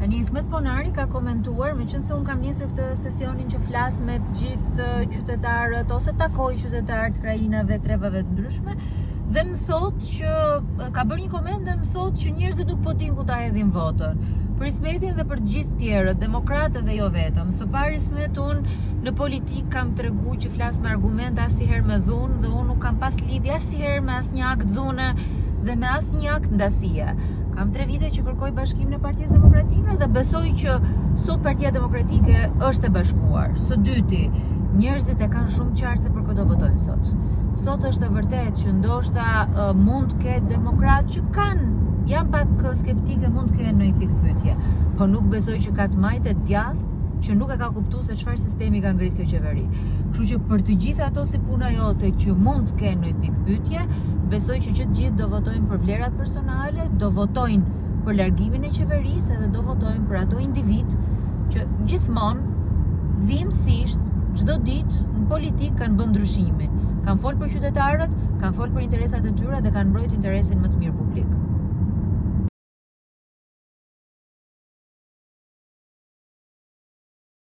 Tani Ismet Ponari ka komentuar, meqense unë kam nisur këtë sesionin që flas me gjithë qytetarët ose takoj qytetarët krajinave, trevave të ndryshme, dhe më thot që ka bërë një koment dhe më thot që njerëzit nuk po din ku ta hedhin votën. Për Ismetin dhe për të gjithë tjerët, demokratët dhe jo vetëm. Së pari Ismet, unë në politik kam tregu që flas me argument, asnjëherë me dhunë, dhe unë nuk kam pas lidhje asnjëherë me asnjë akt dhune dhe me asnjë akt ndasie. Kam 3 vite që kërkoj bashkimin e Partisë Demokratike dhe besoj që sot Partia Demokratike është e bashkuar. Së dyti, njerëzit e kanë shumë qartë se për këtë votojnë sot. Sot është e vërtet që ndoshta mund të ketë demokratë që janë pak skeptike, mund të kenë në i pikë pyetje, po nuk besoj që ka të majtë të djathtë që nuk e ka kuptuar se çfarë sistemi ka ngritë kjo qeveri. Kështu që për të gjithë ato si puna jote që mund të kenë në i pikë pyetje, besoj që të gjithë do votojnë për vlerat personale, do votojnë për largimin e qeverisë dhe do votojnë për ato individ që gjithmonë vimësisht çdo ditë në politik kanë bën ndryshimin. Kanë folë për qytetarët, kanë folë për interesat e tyre dhe kanë mbrojtur interesin më të mirë publik.